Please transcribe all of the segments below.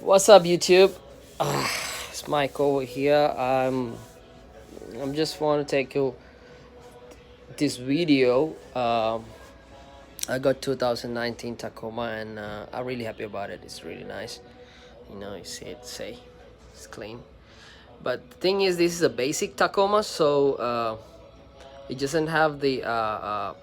What's up, YouTube? It's Mike over here. I'm just want to take you this video. I got 2019 Tacoma, and I'm really happy about it. It's really nice. You see it's clean. But the thing is, this is a basic Tacoma, so it doesn't have the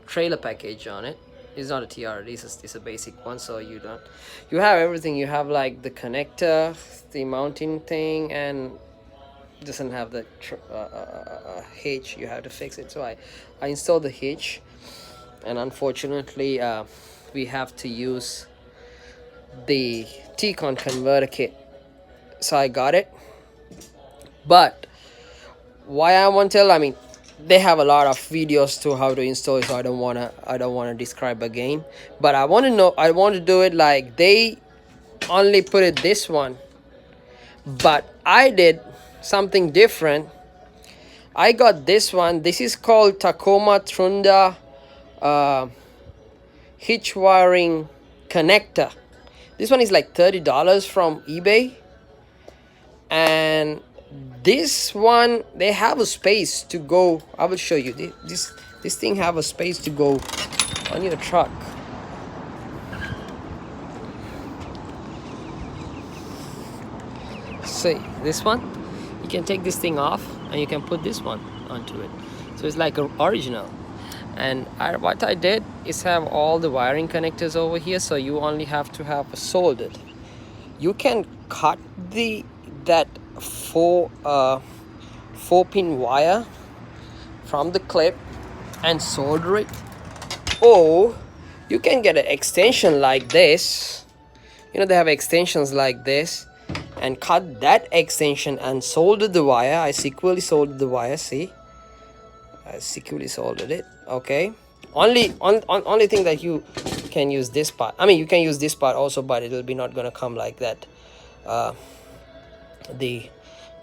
trailer package on it. It's not a TR. It's a basic one, so you have everything. You have like the connector, the mounting thing, and doesn't have the hitch. You have to fix it. So I installed the hitch, and unfortunately we have to use the T-con converter kit. So I got it, but why I want to tell, I mean, they have a lot of videos to how to install it, so I don't wanna describe again. But I want to do it like they only put it this one, but I did something different. I got this one. This is called Tacoma Trunda hitch wiring connector. This one is like $30 from eBay, and this one, they have a space to go. I will show you. This thing have a space to go on your truck. See this one, you can take this thing off and you can put this one onto it, so it's like an original. And what I did is have all the wiring connectors over here, so you only have to have soldered. You can cut that four pin wire from the clip and solder it, or you can get an extension like this. They have extensions like this, and cut that extension and solder the wire. I securely soldered the wire. See, I securely soldered it. Okay, only thing that you can use this part. I mean, you can use this part also, but it will be not gonna come like that. The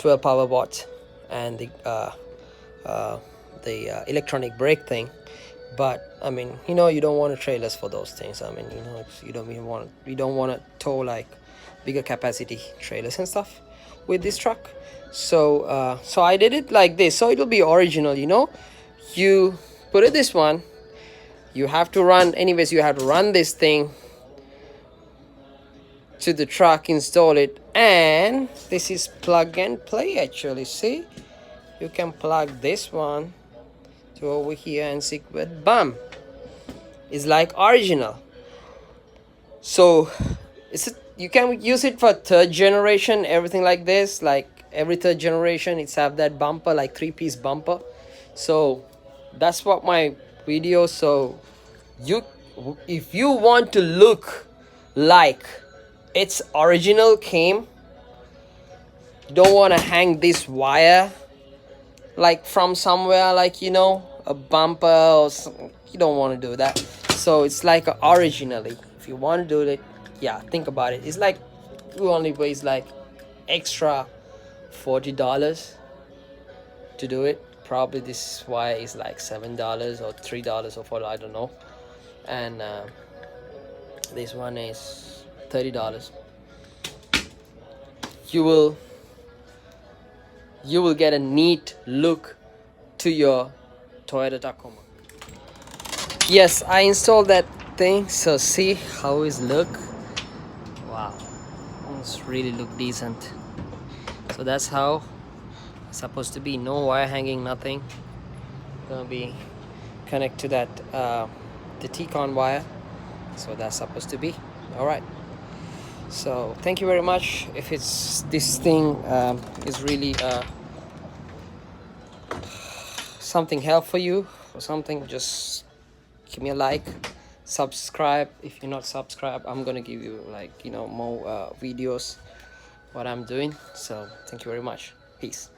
12 power watts and the electronic brake thing. But I mean, you don't want trailers for those things. I mean, you don't want to tow like bigger capacity trailers and stuff with this truck. So so I did it like this, so it will be original. You put it this one, you have to run this thing to the truck, install it, and this is plug and play. Actually, see, you can plug this one to over here and stick with, bam, it's like original. So you can use it for third generation, everything like this. Like every third generation, it's have that bumper, like 3-piece bumper. So that's what my video. So if you want to look like it's original came, don't want to hang this wire like from somewhere, like a bumper or something. You don't want to do that. So it's like originally, if you want to do it, yeah, think about it. It's like you only pays like extra $40 to do it. Probably this wire is like $7 or $3 or $4, I don't know. And this one is $30. You will get a neat look to your Toyota Tacoma. Yes, I installed that thing, so see how it look. Wow, it's really look decent. So that's how it's supposed to be. No wire hanging, nothing. Gonna be connect to that the T-con wire. So that's supposed to be all right. So thank you very much. If this thing is really something help for you or something, just give me a like, subscribe. If you're not subscribed, I'm gonna give you like more videos what I'm doing. So thank you very much. Peace.